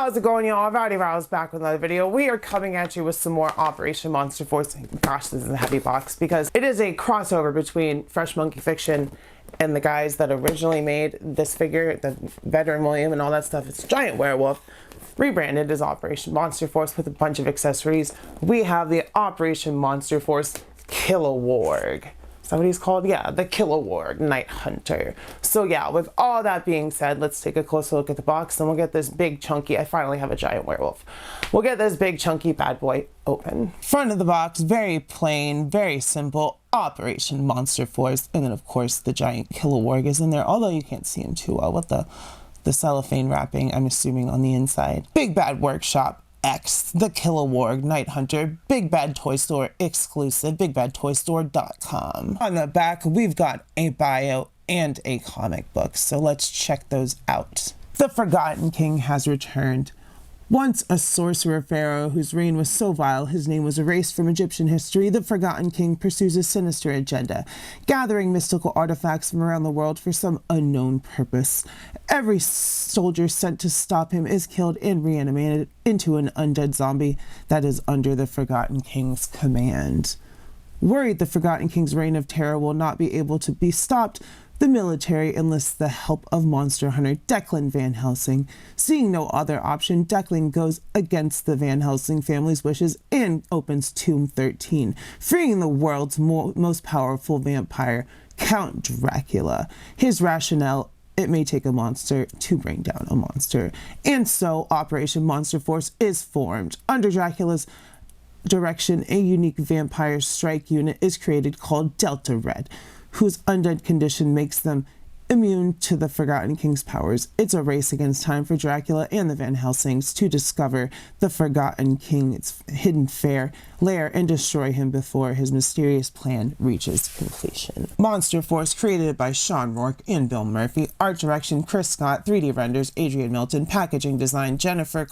How's it going, y'all? Rowdy Rouse back with another video. We are coming at you with some more Operation Monster Force. Gosh, this is a heavy box because it is a crossover between Fresh Monkey Fiction and the guys that originally made this figure, the Veteran William and all that stuff. It's Giant Werewolf, rebranded as Operation Monster Force with a bunch of accessories. We have the Operation Monster Force Kilowarg. Is that what he's called? Yeah, the Kilowarg Night Hunter. So yeah, with all that being said, let's take a closer look at the box and we'll get this big chunky, I finally have a giant werewolf. We'll get this big chunky bad boy open. Front of the box, very plain, very simple, Operation Monster Force. And then of course the giant Kilowarg is in there, although you can't see him too well with the cellophane wrapping, I'm assuming, on the inside. Big Bad Workshop X, the Kilowarg Night Hunter, Big Bad Toy Store exclusive, bigbadtoystore.com. On the back, we've got a bio and a comic book, so let's check those out. The Forgotten King has returned. Once a sorcerer pharaoh whose reign was so vile his name was erased from Egyptian history, the Forgotten King pursues a sinister agenda, gathering mystical artifacts from around the world for some unknown purpose. Every soldier sent to stop him is killed and reanimated into an undead zombie that is under the Forgotten King's command. Worried the Forgotten King's reign of terror will not be able to be stopped, the military enlists the help of monster hunter Declan Van Helsing. Seeing no other option, Declan goes against the Van Helsing family's wishes and opens Tomb 13, freeing the world's most powerful vampire, Count Dracula. His rationale: it may take a monster to bring down a monster. And so Operation Monster Force is formed. Under Dracula's direction, a unique vampire strike unit is created called Delta Red, whose undead condition makes them immune to the Forgotten King's powers. It's a race against time for Dracula and the Van Helsings to discover the Forgotten King's hidden lair and destroy him before his mysterious plan reaches completion. Monster Force, created by Sean Rourke and Bill Murphy. Art direction, Chris Scott. 3D renders, Adrian Milton. Packaging design, Jennifer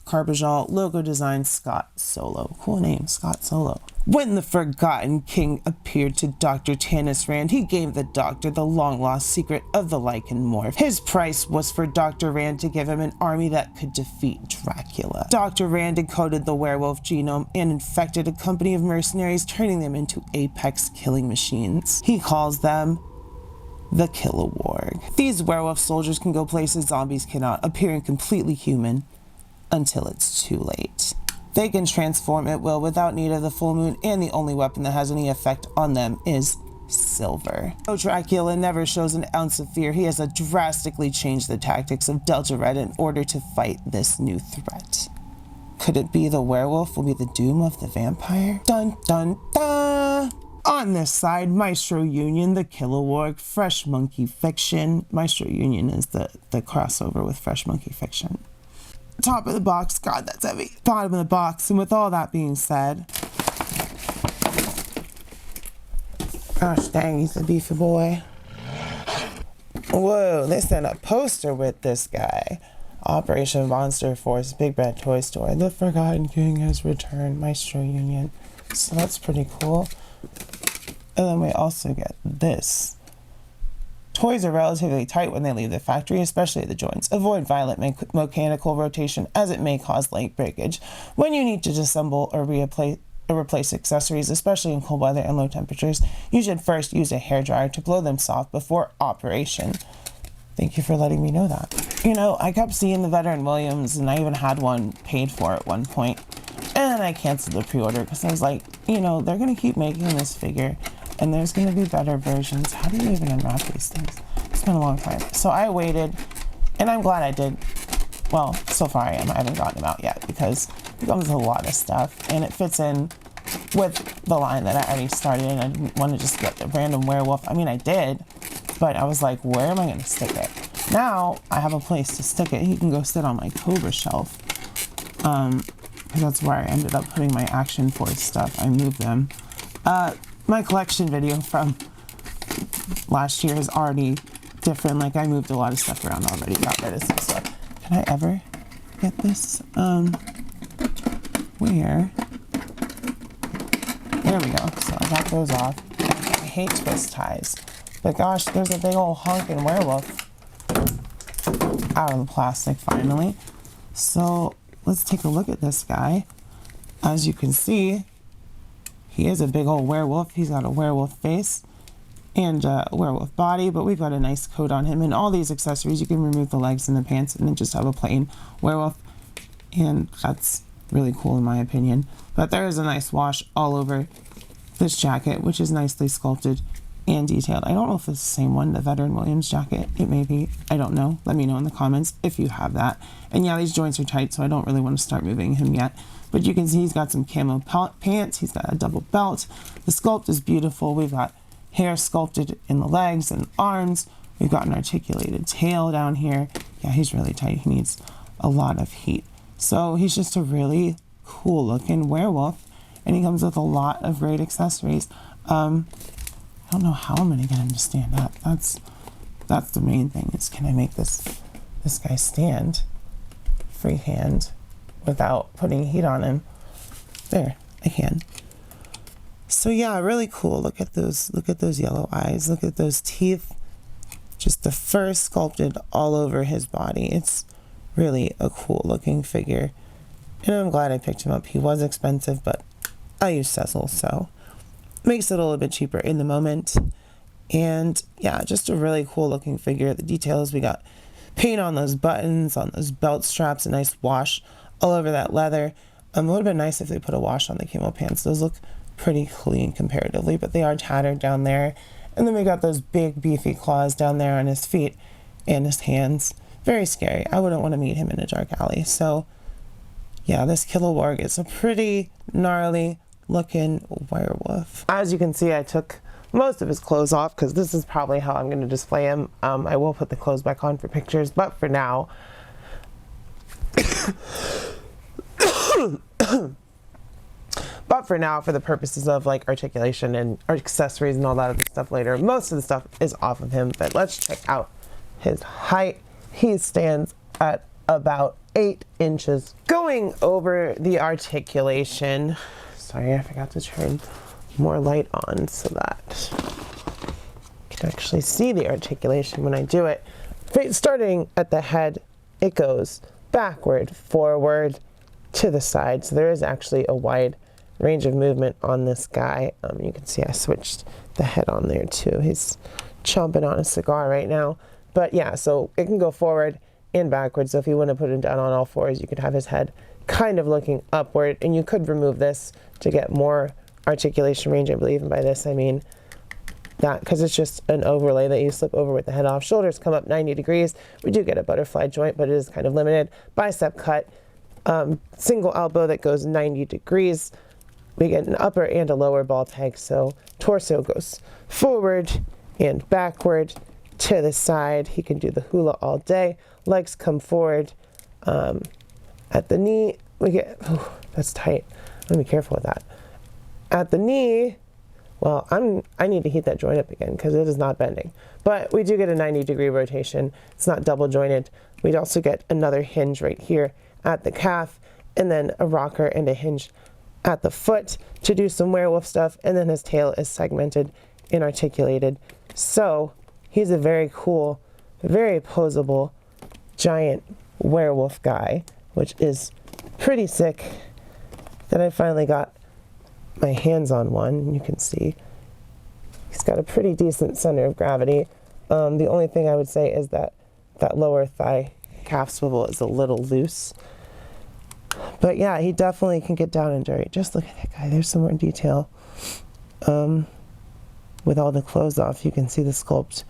Carbajal. Logo design, Scott Solo. Cool name, Scott Solo. When the Forgotten King appeared to Dr. Tanis Rand, he gave the doctor the long-lost secret of the Lycan morph. His price was for Dr. Rand to give him an army that could defeat Dracula. Dr. Rand encoded the werewolf genome and infected a company of mercenaries, turning them into apex killing machines. He calls them the Kilowarg. These werewolf soldiers can go places zombies cannot, appearing completely human until it's too late. They can transform at will without need of the full moon, and the only weapon that has any effect on them is silver. Though Dracula never shows an ounce of fear, he has drastically changed the tactics of Delta Red in order to fight this new threat. Could it be the werewolf will be the doom of the vampire? Dun dun dun! On this side, Maestro Union, the Kilowarg, Fresh Monkey Fiction. Maestro Union is the crossover with Fresh Monkey Fiction. Top of the box, God, that's heavy. Bottom of the box, and with all that being said, gosh dang, he's a beefy boy. Whoa, they sent a poster with this guy. Operation Monster Force, Big Bad Toy Store. The Forgotten King has returned, Maestro Union. So that's pretty cool. And then we also get this. Toys are relatively tight when they leave the factory, especially at the joints. Avoid violent mechanical rotation as it may cause leg breakage. When you need to disassemble or replace accessories, especially in cold weather and low temperatures, you should first use a hairdryer to blow them soft before operation. Thank you for letting me know that. You know, I kept seeing the Veteran Williams, and I even had one paid for at one point. And then I canceled the pre-order because I was like, you know, they're going to keep making this figure, and there's going to be better versions. How do you even unwrap these things? It's been a long time. So I waited, and I'm glad I did. Well, so far I am. I haven't gotten them out yet because it comes with a lot of stuff, and it fits in with the line that I already started, and I didn't want to just get the random werewolf. I mean, I did, but I was like, where am I going to stick it? Now I have a place to stick it. He can go sit on my Cobra shelf. Because that's where I ended up putting my Action Force stuff. I moved them. My collection video from last year is already different. Like, I moved a lot of stuff around already, got rid of some stuff. Can I ever get this? Where? There we go. So I got those off. I hate twist ties. But gosh, there's a big old honking werewolf out of the plastic finally. So let's take a look at this guy. As you can see, he is a big old werewolf. He's got a werewolf face and a werewolf body, but we've got a nice coat on him. And all these accessories, you can remove the legs and the pants and then just have a plain werewolf. And that's really cool in my opinion. But there is a nice wash all over this jacket, which is nicely sculpted and detailed. I don't know if it's the same one, the Veteran Williams jacket. It may be. I don't know. Let me know in the comments if you have that. And yeah, these joints are tight, so I don't really want to start moving him yet. But you can see he's got some camo pants. He's got a double belt. The sculpt is beautiful. We've got hair sculpted in the legs and arms. We've got an articulated tail down here. Yeah, he's really tight. He needs a lot of heat. So he's just a really cool looking werewolf, and he comes with a lot of great accessories. I don't know how I'm gonna get him to stand up. That's the main thing, is can I make this guy stand freehand without putting heat on him? There, I can. So yeah, really cool. Look at those yellow eyes. Look at those teeth. Just the fur sculpted all over his body. It's really a cool looking figure. And I'm glad I picked him up. He was expensive, but I use Cecil, so makes it a little bit cheaper in the moment. And yeah, just a really cool looking figure. The details, we got paint on those buttons, on those belt straps, a nice wash all over that leather. It would have been nice if they put a wash on the camo pants. Those look pretty clean comparatively, but they are tattered down there. And then we got those big beefy claws down there on his feet and his hands. Very scary. I wouldn't want to meet him in a dark alley. So yeah, this Kilowarg is a pretty gnarly looking werewolf. As you can see, I took most of his clothes off because this is probably how I'm going to display him. I will put the clothes back on for pictures, but for now, for the purposes of like articulation and accessories and all that other stuff later, most of the stuff is off of him. But let's check out his height. He stands at about 8 inches. Going over the articulation, sorry, I forgot to turn more light on so that you can actually see the articulation when I do it. Starting at the head, it goes backward, forward, to the side. So there is actually a wide range of movement on this guy. You can see I switched the head on there too. He's chomping on a cigar right now. But yeah, so it can go forward and backwards. So if you want to put him down on all fours, you could have his head kind of looking upward, and you could remove this to get more articulation range, I believe. And by this, I mean that, because it's just an overlay that you slip over with the head off. Shoulders come up 90 degrees. We do get a butterfly joint, but it is kind of limited. Bicep cut, single elbow that goes 90 degrees. We get an upper and a lower ball peg. So torso goes forward and backward to the side. He can do the hula all day. Legs come forward. At the knee, we get, that's tight. I'm gonna be careful with that. At the knee, well, I need to heat that joint up again because it is not bending. But we do get a 90-degree rotation. It's not double jointed. We'd also get another hinge right here at the calf, and then a rocker and a hinge at the foot to do some werewolf stuff. And then his tail is segmented and articulated. So he's a very cool, very posable, giant werewolf guy, which is pretty sick that I finally got my hands on one. You can see he's got a pretty decent center of gravity. The only thing I would say is that that lower thigh calf swivel is a little loose. But yeah, he definitely can get down and dirty. Just look at that guy. There's some more detail. With all the clothes off, you can see the sculpt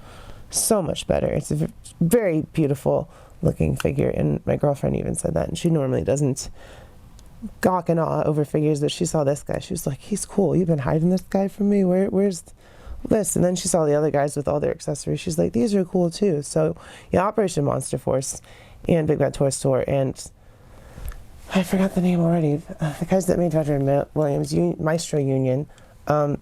so much better. It's a very beautiful looking figure, and my girlfriend even said that, and she normally doesn't gawk and awe over figures, but she saw this guy. She was like, he's cool. You've been hiding this guy from me? Where's this? And then she saw the other guys with all their accessories. She's like, these are cool too. So yeah, Operation Monster Force and Big Bad Toy Store, and I forgot the name already. The guys that made Veteran Williams, Maestro Union,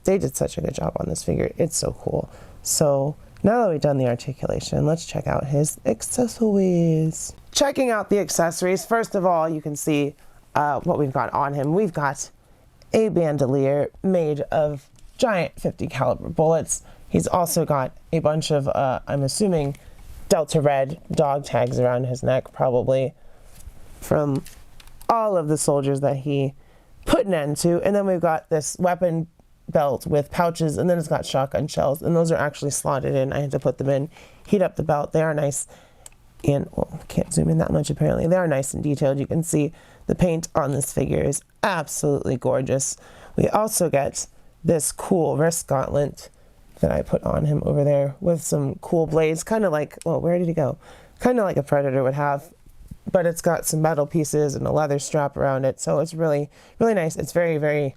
they did such a good job on this figure. It's so cool. So now that we've done the articulation, let's check out his accessories. Checking out the accessories, first of all, you can see what we've got on him. We've got a bandolier made of giant 50 caliber bullets. He's also got a bunch of, I'm assuming, Delta Red dog tags around his neck, probably. from all of the soldiers that he put an end to. And then we've got this weapon belt with pouches, and then it's got shotgun shells, and those are actually slotted in. I had to put them in, heat up the belt. They are nice, and well, I can't zoom in that much apparently. They are nice and detailed. You can see the paint on this figure is absolutely gorgeous. We also get this cool wrist gauntlet that I put on him over there with some cool blades, kind of like, well, where did he go? Kind of like a Predator would have, but it's got some metal pieces and a leather strap around it, so it's really, really nice. It's very, very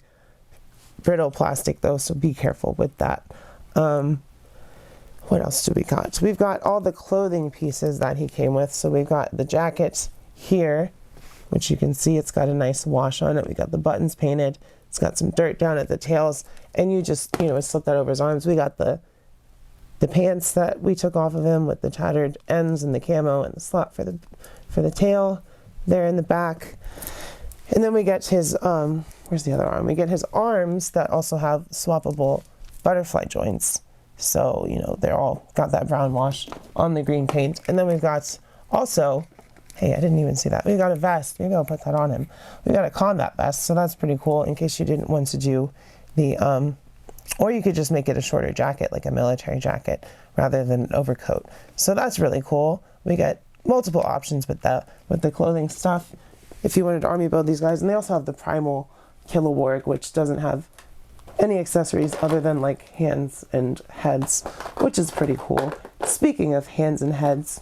brittle plastic though, so be careful with that. What else do we got? So we've got all the clothing pieces that he came with. So we've got the jacket here, which you can see it's got a nice wash on it. We got the buttons painted. It's got some dirt down at the tails, and you just, you know, slip that over his arms. We got the pants that we took off of him with the tattered ends and the camo and the slot for the tail there in the back. And then we get his where's the other arm? We get his arms that also have swappable butterfly joints. So, you know, they're all got that brown wash on the green paint. And then we've got also, hey, I didn't even see that. We got a vest. Maybe I'll put that on him. We got a combat vest, so that's pretty cool in case you didn't want to do the, or you could just make it a shorter jacket, like a military jacket, rather than an overcoat. So that's really cool. We get multiple options with the clothing stuff if you wanted to army build these guys. And they also have the primal Kilowarg, which doesn't have any accessories other than like hands and heads, which is pretty cool. Speaking of hands and heads,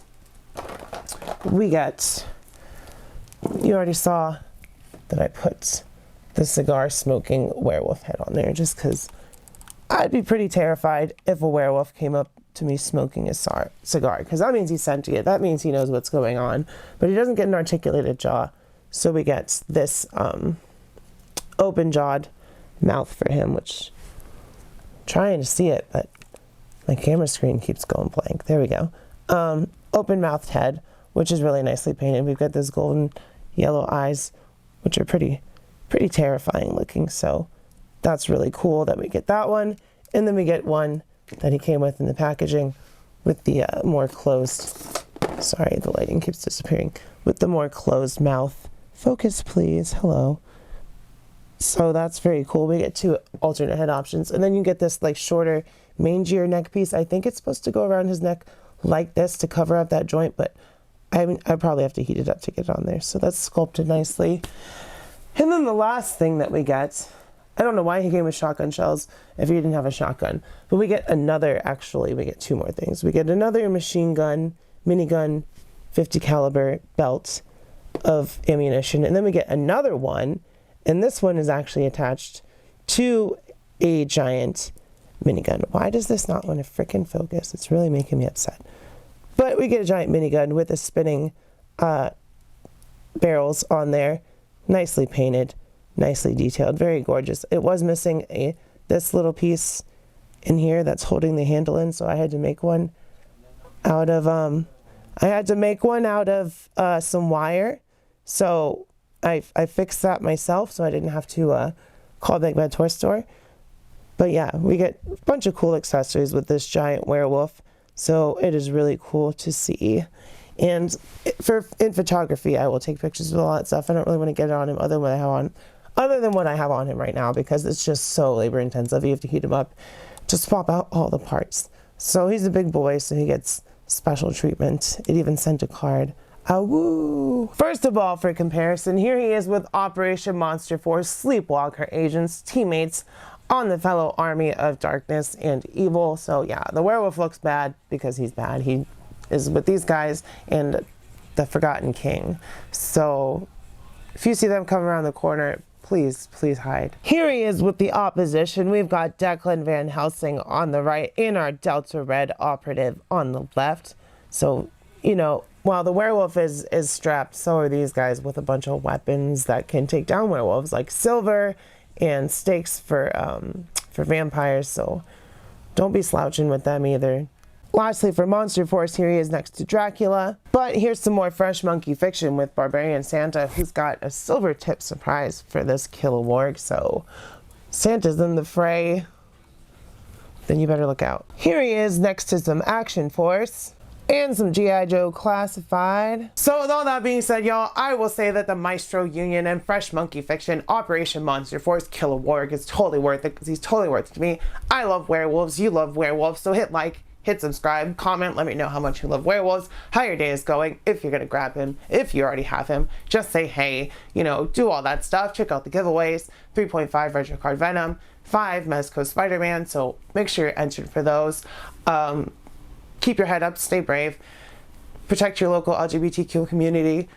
we get, you already saw that I put the cigar smoking werewolf head on there just because I'd be pretty terrified if a werewolf came up to me smoking a cigar, because that means he's sentient. That means he knows what's going on, but he doesn't get an articulated jaw. So we get this open-jawed mouth for him, which I'm trying to see it, but my camera screen keeps going blank. There we go. Open-mouthed head, which is really nicely painted. We've got those golden yellow eyes, which are pretty terrifying looking. So that's really cool that we get that one. And then we get one that he came with in the packaging with the more closed, sorry, the lighting keeps disappearing, with the more closed mouth. Focus, please. Hello. So that's very cool. We get two alternate head options. And then you get this like shorter, mangier neck piece. I think it's supposed to go around his neck like this to cover up that joint, but I probably have to heat it up to get it on there. So that's sculpted nicely. And then the last thing that we get, I don't know why he came with shotgun shells if he didn't have a shotgun, but we get another, actually, we get two more things. We get another machine gun, minigun, 50 caliber belt of ammunition. And then we get another one, and this one is actually attached to a giant minigun. Why does this not want to frickin' focus? It's really making me upset. But we get a giant minigun with the spinning barrels on there, nicely painted, nicely detailed, very gorgeous. It was missing this little piece in here that's holding the handle in, so I had to make one out of some wire. So I fixed that myself, so I didn't have to call Big Bad Toy Store. But yeah, we get a bunch of cool accessories with this giant werewolf, so it is really cool to see. And in photography, I will take pictures of all that stuff. I don't really want to get it on him other than what I have on him right now, because it's just so labor intensive. You have to heat him up to swap out all the parts. So he's a big boy, so he gets special treatment. It even sent a card. Woo! First of all, for comparison, here he is with Operation Monster Force Sleepwalker agents, teammates on the fellow army of darkness and evil. So yeah, the werewolf looks bad because he's bad. He is with these guys and the Forgotten King. So if you see them come around the corner, please hide. Here he is with the opposition. We've got Declan Van Helsing on the right and our Delta Red operative on the left. So, you know, while the werewolf is strapped, so are these guys with a bunch of weapons that can take down werewolves, like silver and stakes for vampires. So don't be slouching with them either. Lastly, for Monster Force, here he is next to Dracula. But here's some more fresh monkey fiction with Barbarian Santa, who's got a silver tip surprise for this Kilowarg. So Santa's in the fray, then you better look out. Here he is next to some Action Force. and some G.I. Joe Classified. So with all that being said, y'all, I will say that the Maestro Union and Fresh Monkey Fiction Operation Monster Force Kilowarg is totally worth it, because he's totally worth it to me. I love werewolves, you love werewolves, so hit like, hit subscribe, comment, let me know how much you love werewolves, how your day is going, if you're gonna grab him, if you already have him, just say hey, you know, do all that stuff. Check out the giveaways, 3.5 Retro Card Venom, 5 Mezco Spider-Man, so make sure you're entered for those. Keep your head up, stay brave, protect your local LGBTQ community,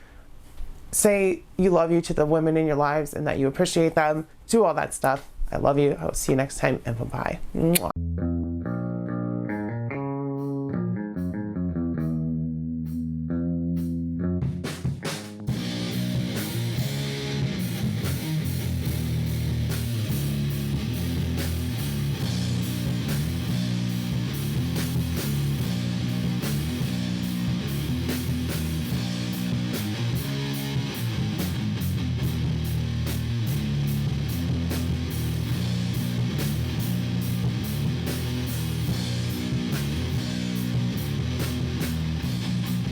say you love you to the women in your lives and that you appreciate them, do all that stuff. I love you, I will see you next time, and bye-bye.